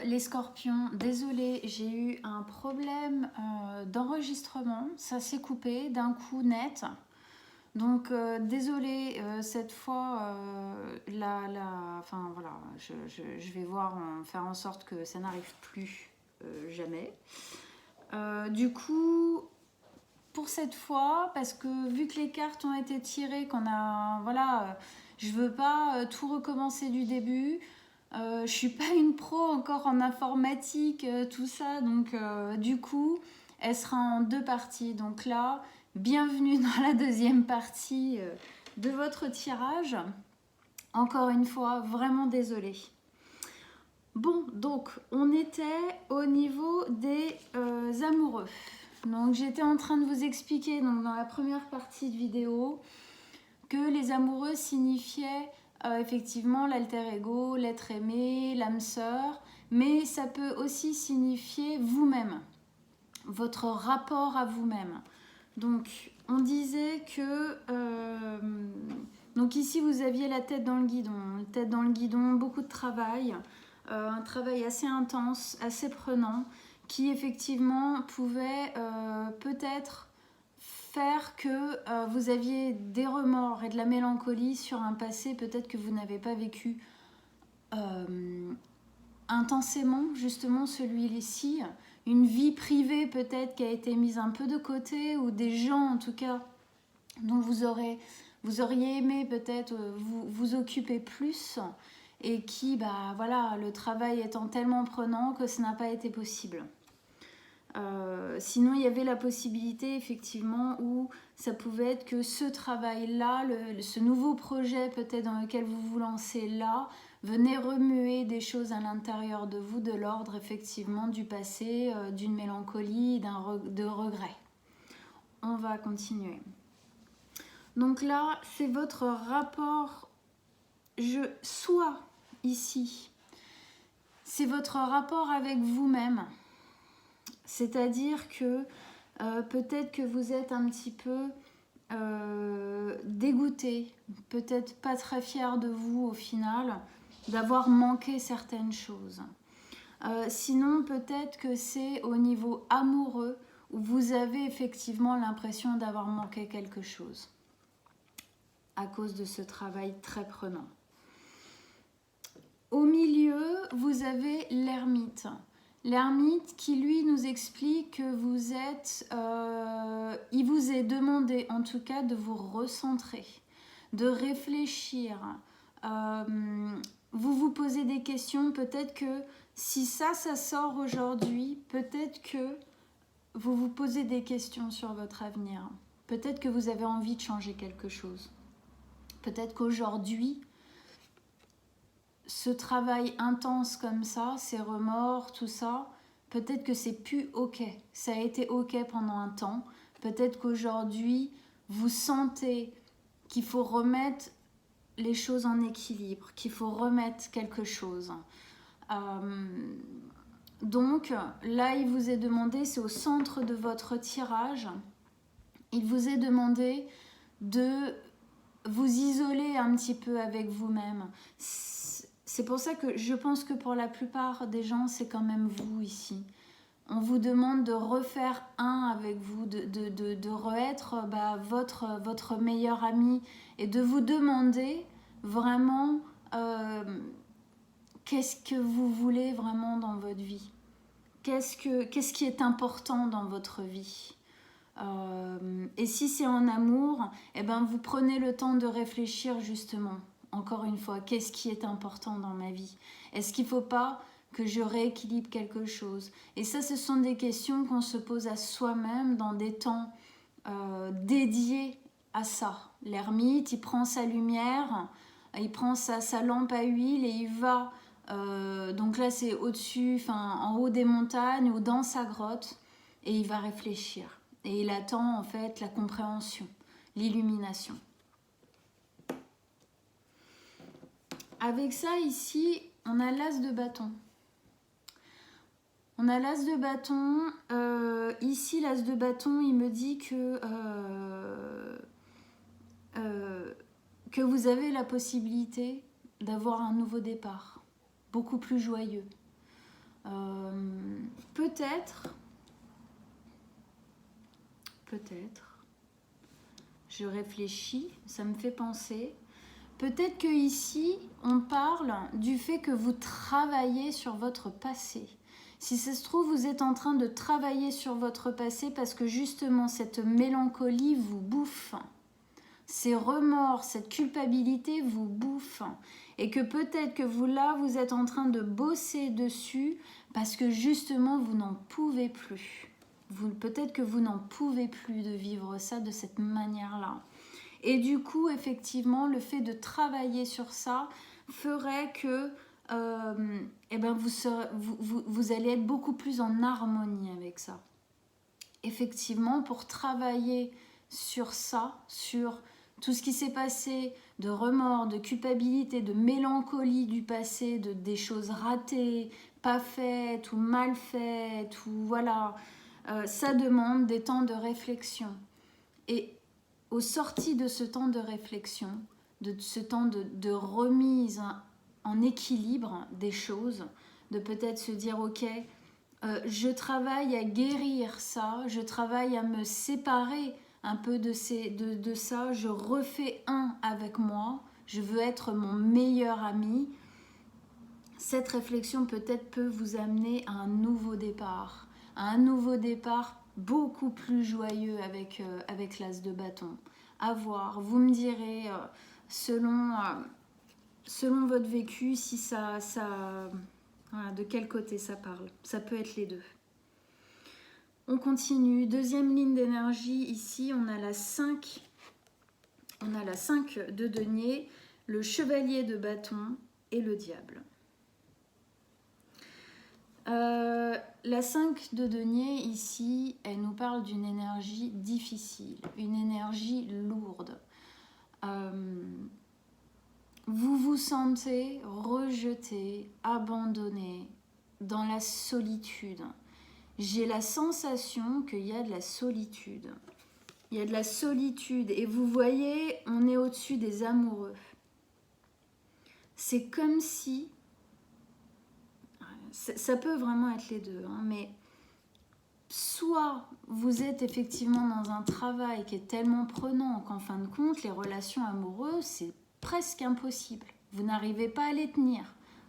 les scorpions, désolée, j'ai eu un problème d'enregistrement, ça s'est coupé d'un coup net. Donc désolée, cette fois, enfin voilà, je vais voir, faire en sorte que ça n'arrive plus jamais. Du coup, pour cette fois, parce que vu que les cartes ont été tirées, qu'on a, voilà, je veux pas tout recommencer du début. Je suis pas une pro encore en informatique, tout ça, donc du coup, elle sera en deux parties. Donc là, bienvenue dans la deuxième partie de votre tirage. Encore une fois, vraiment désolée. Bon, donc on était au niveau des amoureux. Donc j'étais en train de vous expliquer donc, dans la première partie de vidéo que les amoureux signifiaient effectivement l'alter ego, l'être aimé, l'âme sœur, mais ça peut aussi signifier vous-même, votre rapport à vous-même. Donc on disait que donc ici vous aviez la tête dans le guidon, beaucoup de travail, un travail assez intense, assez prenant, qui effectivement pouvait peut-être faire que vous aviez des remords et de la mélancolie sur un passé peut-être que vous n'avez pas vécu intensément, justement celui-ci, une vie privée peut-être qui a été mise un peu de côté, ou des gens en tout cas dont vous auriez aimé peut-être vous occuper plus, et qui, bah voilà, le travail étant tellement prenant que ça n'a pas été possible. Sinon, il y avait la possibilité effectivement où ça pouvait être que ce travail-là, ce nouveau projet peut-être dans lequel vous vous lancez là, venait remuer des choses à l'intérieur de vous, de l'ordre effectivement du passé, d'une mélancolie, de regret. On va continuer. Donc là, c'est votre rapport, soit ici, c'est votre rapport avec vous-même. C'est-à-dire que peut-être que vous êtes un petit peu dégoûté, peut-être pas très fier de vous au final, d'avoir manqué certaines choses. Sinon, peut-être que c'est au niveau amoureux où vous avez effectivement l'impression d'avoir manqué quelque chose à cause de ce travail très prenant. Au milieu, vous avez l'ermite. L'ermite qui, lui, nous explique que vous êtes... il vous est demandé, en tout cas, de vous recentrer, de réfléchir. Vous vous posez des questions. Peut-être que si ça sort aujourd'hui, peut-être que vous vous posez des questions sur votre avenir. Peut-être que vous avez envie de changer quelque chose. Peut-être qu'aujourd'hui, ce travail intense comme ça, ces remords, tout ça, peut-être que c'est plus ok. Ça a été ok pendant un temps. Peut-être qu'aujourd'hui, vous sentez qu'il faut remettre les choses en équilibre, qu'il faut remettre quelque chose. Donc là, il vous est demandé, c'est au centre de votre tirage, il vous est demandé de vous isoler un petit peu avec vous-même. C'est pour ça que je pense que pour la plupart des gens, c'est quand même vous ici. On vous demande de refaire un avec vous, de re-être votre meilleur ami, et de vous demander vraiment qu'est-ce que vous voulez vraiment dans votre vie. Qu'est-ce qui est important dans votre vie. Et si c'est en amour, eh ben vous prenez le temps de réfléchir justement. Encore une fois, qu'est-ce qui est important dans ma vie? Est-ce qu'il ne faut pas que je rééquilibre quelque chose? Et ça, ce sont des questions qu'on se pose à soi-même dans des temps dédiés à ça. L'ermite, il prend sa lumière, il prend sa lampe à huile et il va... donc là, c'est au-dessus, en haut des montagnes ou dans sa grotte, et il va réfléchir. Et il attend en fait la compréhension, l'illumination. Avec ça ici, on a l'as de bâton. On a l'as de bâton. Ici, l'as de bâton, il me dit que vous avez la possibilité d'avoir un nouveau départ, beaucoup plus joyeux. Peut-être, je réfléchis, ça me fait penser. Peut-être que ici, on parle du fait que vous travaillez sur votre passé. Si ça se trouve, vous êtes en train de travailler sur votre passé parce que justement, cette mélancolie vous bouffe. Ces remords, cette culpabilité vous bouffe. Et que peut-être que vous, là, vous êtes en train de bosser dessus parce que justement, vous n'en pouvez plus. Peut-être que vous n'en pouvez plus de vivre ça de cette manière-là. Et du coup, effectivement, le fait de travailler sur ça ferait que eh ben vous allez être beaucoup plus en harmonie avec ça. Effectivement, pour travailler sur ça, sur tout ce qui s'est passé, de remords, de culpabilité, de mélancolie du passé, des choses ratées, pas faites ou mal faites, ou voilà, ça demande des temps de réflexion. Et au sorti de ce temps de réflexion, de ce temps de remise en équilibre des choses, de peut-être se dire ok, je travaille à guérir ça, je travaille à me séparer un peu de ça, je refais un avec moi, je veux être mon meilleur ami. Cette réflexion peut-être peut vous amener à un nouveau départ beaucoup plus joyeux avec l'as de bâton. À voir, vous me direz selon votre vécu si voilà, de quel côté ça parle. Ça peut être les deux. On continue, deuxième ligne d'énergie, ici on a la 5 de denier, le chevalier de bâton et le diable. La 5 de denier ici, elle nous parle d'une énergie difficile, une énergie lourde. Vous vous sentez rejeté, abandonné, dans la solitude. J'ai la sensation qu'il y a de la solitude. Il y a de la solitude et vous voyez, on est au-dessus des amoureux. C'est comme si, ça peut vraiment être les deux, hein, mais soit vous êtes effectivement dans un travail qui est tellement prenant qu'en fin de compte, les relations amoureuses, c'est presque impossible. Vous n'arrivez pas à les tenir.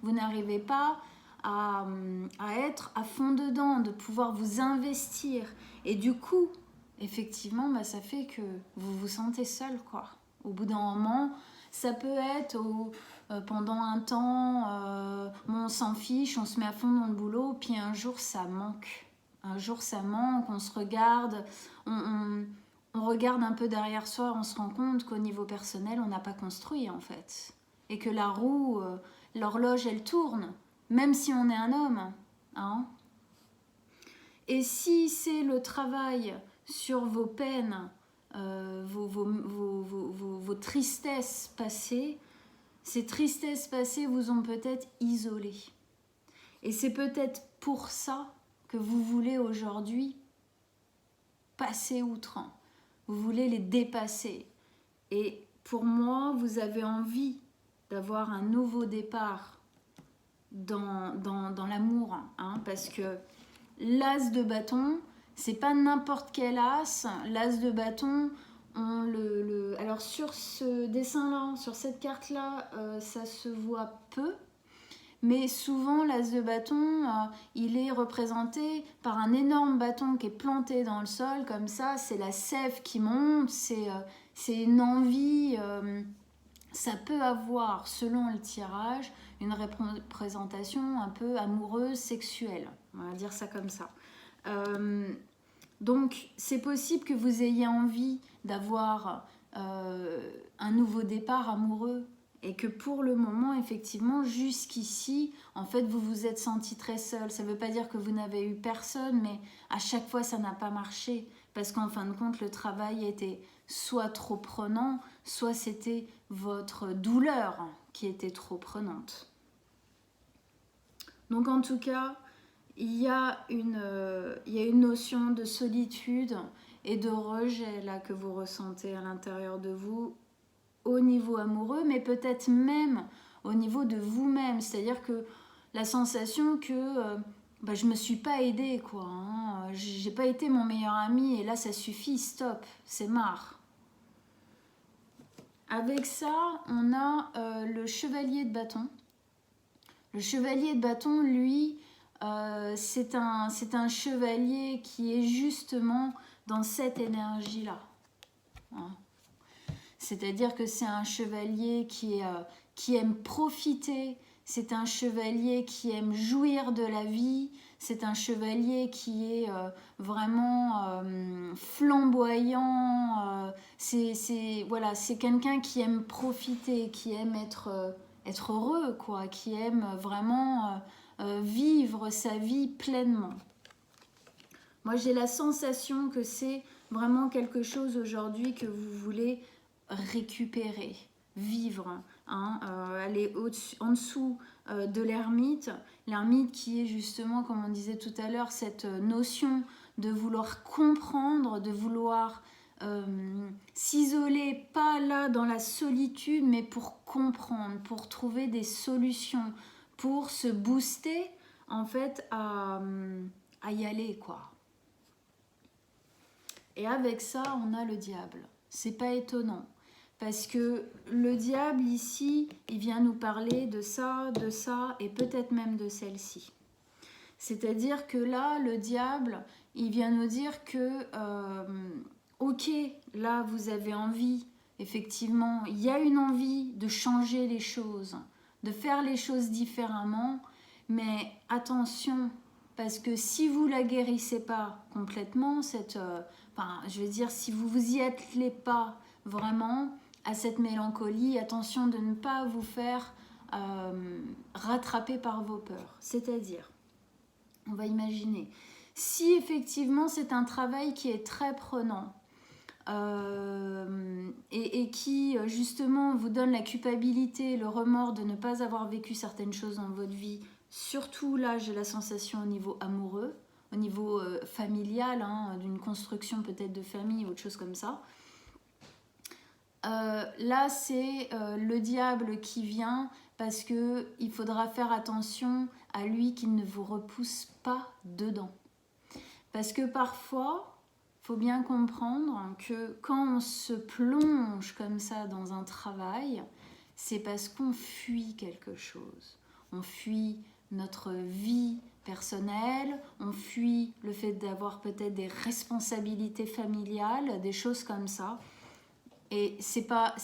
Vous n'arrivez pas à être à fond dedans, de pouvoir vous investir. Et du coup, effectivement, bah, ça fait que vous vous sentez seul, quoi. Au bout d'un moment, ça peut être pendant un temps, on s'en fiche, on se met à fond dans le boulot, puis un jour, ça manque. Un jour, ça manque, on se regarde, on regarde un peu derrière soi, on se rend compte qu'au niveau personnel, on n'a pas construit, en fait. Et que la roue, l'horloge, elle tourne, même si on est un homme. Hein. Et si c'est le travail sur vos peines, vos tristesses passées, ces tristesses passées vous ont peut-être isolé. Et c'est peut-être pour ça que vous voulez aujourd'hui passer outre. Vous voulez les dépasser. Et pour moi, vous avez envie d'avoir un nouveau départ dans l'amour. Hein, parce que l'as de bâton, c'est pas n'importe quel as. L'as de bâton, alors sur ce dessin-là, sur cette carte-là, ça se voit peu. Mais souvent, l'as de bâton, il est représenté par un énorme bâton qui est planté dans le sol, comme ça, c'est la sève qui monte, c'est une envie. Ça peut avoir, selon le tirage, une représentation un peu amoureuse, sexuelle. On va dire ça comme ça. Donc, c'est possible que vous ayez envie d'avoir un nouveau départ amoureux. Et que pour le moment, effectivement, jusqu'ici, en fait, vous vous êtes senti très seul. Ça ne veut pas dire que vous n'avez eu personne, mais à chaque fois, ça n'a pas marché. Parce qu'en fin de compte, le travail était soit trop prenant, soit c'était votre douleur qui était trop prenante. Donc en tout cas, il y a une notion de solitude et de rejet là que vous ressentez à l'intérieur de vous, au niveau amoureux, mais peut-être même au niveau de vous-même. C'est-à-dire que la sensation que bah, je me suis pas aidée, quoi. Hein. J'ai pas été mon meilleur ami et là, ça suffit, stop, c'est marre. Avec ça, on a le chevalier de bâton. Le chevalier de bâton, lui, c'est un chevalier qui est justement dans cette énergie-là. Hein. C'est-à-dire que c'est un chevalier qui aime profiter, c'est un chevalier qui aime jouir de la vie, c'est un chevalier qui est vraiment flamboyant, voilà, c'est quelqu'un qui aime profiter, qui aime être heureux, quoi, qui aime vraiment vivre sa vie pleinement. Moi, j'ai la sensation que c'est vraiment quelque chose aujourd'hui que vous voulez récupérer, vivre, hein, aller en dessous de l'ermite. L'ermite qui est justement, comme on disait tout à l'heure, cette notion de vouloir comprendre, de vouloir s'isoler, pas là dans la solitude, mais pour comprendre, pour trouver des solutions, pour se booster en fait à y aller, quoi. Et avec ça, on a le diable. C'est pas étonnant. Parce que le diable, ici, il vient nous parler de ça et peut-être même de celle-ci. C'est-à-dire que là, le diable, il vient nous dire que, ok, là, vous avez envie, effectivement, il y a une envie de changer les choses, de faire les choses différemment, mais attention, parce que si vous la guérissez pas complètement, je veux dire, si vous vous y attelez pas vraiment à cette mélancolie, attention de ne pas vous faire rattraper par vos peurs. C'est-à-dire, on va imaginer, si effectivement c'est un travail qui est très prenant et qui justement vous donne la culpabilité, le remords de ne pas avoir vécu certaines choses dans votre vie, surtout là j'ai la sensation au niveau amoureux, au niveau familial, hein, d'une construction peut-être de famille ou autre chose comme ça. Là c'est le diable qui vient parce qu'il faudra faire attention à lui qu'il ne vous repousse pas dedans. Parce que parfois, il faut bien comprendre que quand on se plonge comme ça dans un travail, c'est parce qu'on fuit quelque chose. On fuit notre vie personnelle, on fuit le fait d'avoir peut-être des responsabilités familiales, des choses comme ça. Et c'est pas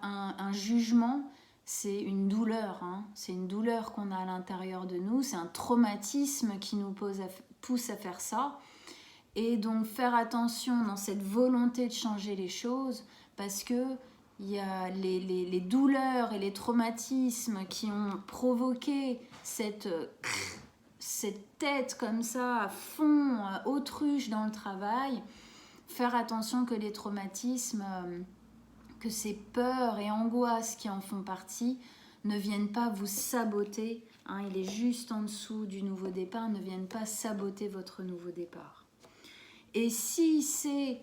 un jugement, c'est une douleur. Hein. C'est une douleur qu'on a à l'intérieur de nous, c'est un traumatisme qui nous pousse à faire ça. Et donc faire attention dans cette volonté de changer les choses, parce que il y a les douleurs et les traumatismes qui ont provoqué cette tête comme ça à fond, autruche dans le travail. Faire attention que les traumatismes, que ces peurs et angoisses qui en font partie ne viennent pas vous saboter, hein, il est juste en dessous du nouveau départ, ne viennent pas saboter votre nouveau départ. Et si c'est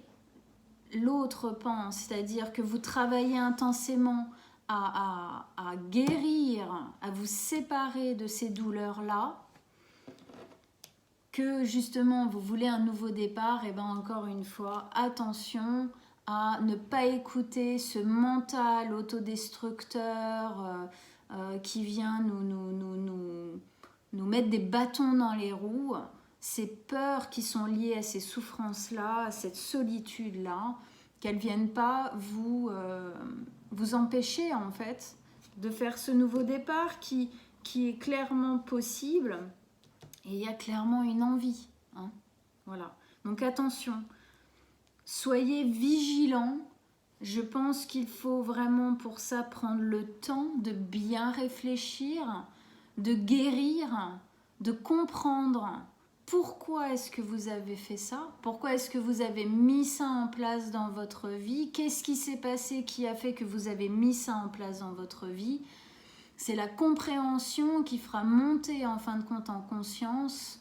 l'autre pan, c'est-à-dire que vous travaillez intensément à guérir, à vous séparer de ces douleurs-là, que justement vous voulez un nouveau départ, et bien encore une fois, attention à ne pas écouter ce mental autodestructeur qui vient nous mettre des bâtons dans les roues, ces peurs qui sont liées à ces souffrances-là, à cette solitude-là, qu'elles ne viennent pas vous empêcher en fait de faire ce nouveau départ qui est clairement possible. Et il y a clairement une envie. Hein, voilà. Donc attention, soyez vigilants. Je pense qu'il faut vraiment pour ça prendre le temps de bien réfléchir, de guérir, de comprendre pourquoi est-ce que vous avez fait ça, pourquoi est-ce que vous avez mis ça en place dans votre vie, qu'est-ce qui s'est passé qui a fait que vous avez mis ça en place dans votre vie. C'est la compréhension qui fera monter en fin de compte en conscience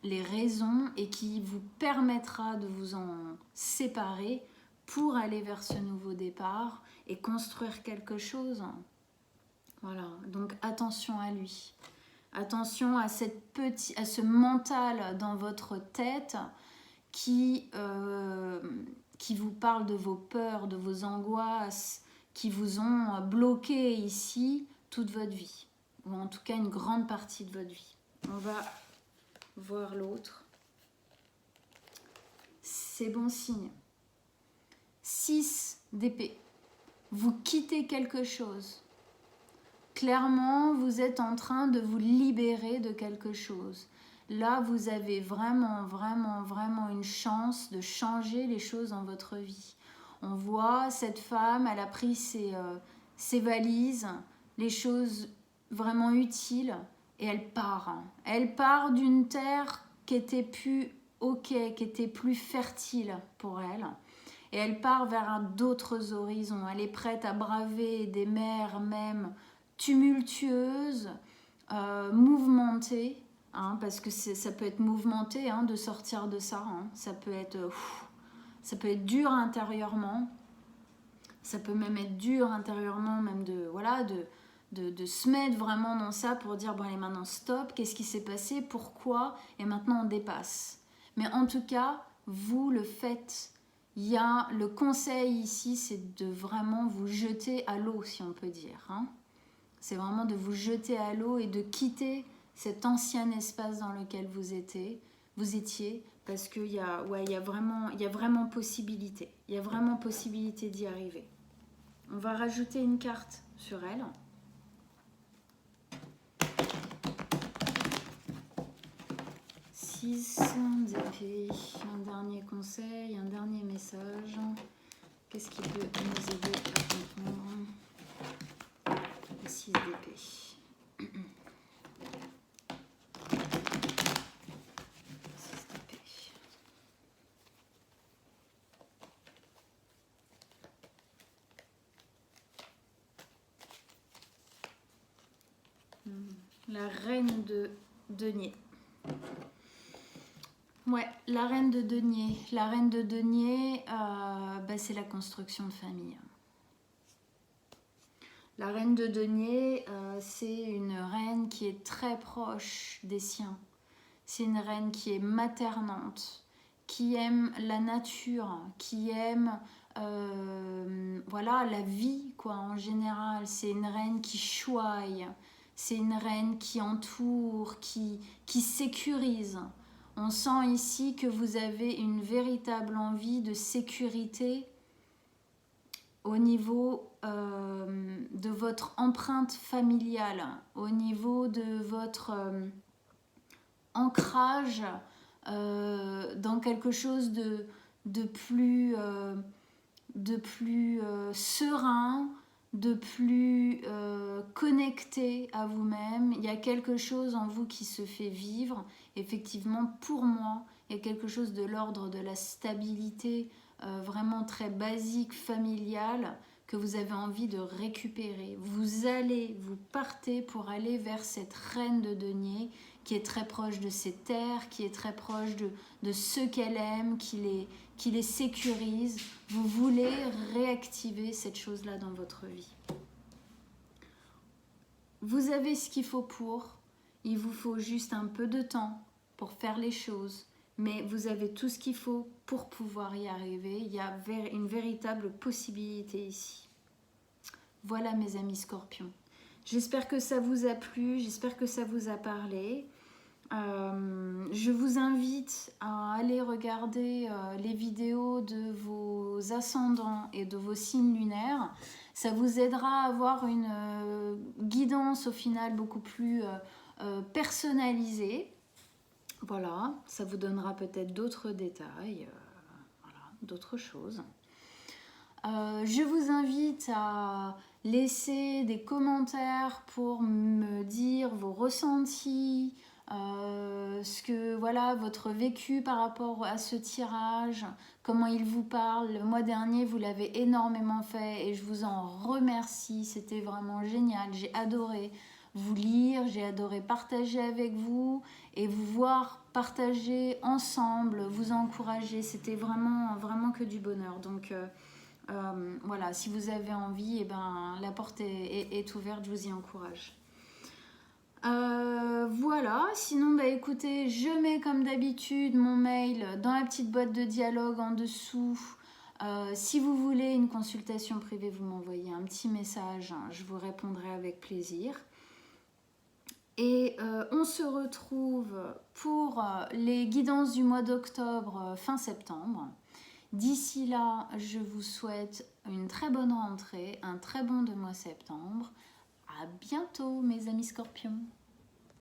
les raisons et qui vous permettra de vous en séparer pour aller vers ce nouveau départ et construire quelque chose. Voilà, donc attention à lui. Attention à à ce mental dans votre tête qui vous parle de vos peurs, de vos angoisses, qui vous ont bloqué ici toute votre vie, ou en tout cas une grande partie de votre vie. On va voir l'autre. C'est bon signe. 6 d'épée. Vous quittez quelque chose. Clairement, vous êtes en train de vous libérer de quelque chose. Là, vous avez vraiment, vraiment, vraiment une chance de changer les choses dans votre vie. On voit cette femme, elle a pris ses valises, les choses vraiment utiles, et elle part. Elle part d'une terre qui était plus ok, qui était plus fertile pour elle. Et elle part vers d'autres horizons. Elle est prête à braver des mers même tumultueuses, mouvementées, parce que ça peut être mouvementé de sortir de ça. Ça peut être dur intérieurement. Ça peut même être dur intérieurement, même de se mettre vraiment dans ça pour dire bon allez maintenant stop, qu'est-ce qui s'est passé, pourquoi, et maintenant on dépasse. Mais en tout cas, vous le faites. Il y a le conseil ici, c'est de vraiment vous jeter à l'eau, si on peut dire. C'est vraiment de vous jeter à l'eau et de quitter cet ancien espace dans lequel vous étiez, parce qu'il y a vraiment possibilité. Il y a vraiment possibilité d'y arriver. On va rajouter une carte sur elle. D'épée, un dernier conseil, un dernier message. Qu'est-ce qui peut nous aider à comprendre? 6 d'épée. 6 d'épée. La reine de denier. Ouais, la reine de denier. La reine de denier, c'est la construction de famille. La reine de denier, c'est une reine qui est très proche des siens. C'est une reine qui est maternante, qui aime la nature, qui aime la vie en général. C'est une reine qui choye, c'est une reine qui entoure, qui sécurise. On sent ici que vous avez une véritable envie de sécurité au niveau de votre empreinte familiale, au niveau de votre ancrage dans quelque chose de plus serein, de plus connecté à vous-même. Il y a quelque chose en vous qui se fait vivre. Effectivement, pour moi, il y a quelque chose de l'ordre de la stabilité vraiment très basique, familiale, que vous avez envie de récupérer. Vous partez pour aller vers cette reine de denier qui est très proche de ses terres, qui est très proche de ceux qu'elle aime, qui les sécurise. Vous voulez réactiver cette chose-là dans votre vie. Vous avez ce qu'il faut pour. Il vous faut juste un peu de temps pour faire les choses. Mais vous avez tout ce qu'il faut pour pouvoir y arriver. Il y a une véritable possibilité ici. Voilà mes amis scorpions. J'espère que ça vous a plu, j'espère que ça vous a parlé. Je vous invite à aller regarder les vidéos de vos ascendants et de vos signes lunaires. Ça vous aidera à avoir une guidance au final beaucoup plus personnalisée. Voilà, ça vous donnera peut-être d'autres détails, d'autres choses. Je vous invite à laisser des commentaires pour me dire vos ressentis, votre vécu par rapport à ce tirage, comment il vous parle. Le mois dernier, vous l'avez énormément fait et je vous en remercie. C'était vraiment génial. J'ai adoré vous lire, j'ai adoré partager avec vous et vous voir partager ensemble, vous encourager. C'était vraiment, vraiment que du bonheur. Donc, si vous avez envie, la porte est ouverte, je vous y encourage. Voilà, sinon bah écoutez, je mets comme d'habitude mon mail dans la petite boîte de dialogue en dessous. Si vous voulez une consultation privée, vous m'envoyez un petit message, hein, je vous répondrai avec plaisir. Et on se retrouve pour les guidances du mois d'octobre, fin septembre. D'ici là, je vous souhaite une très bonne rentrée, un très bon mois septembre. À bientôt mes amis scorpions.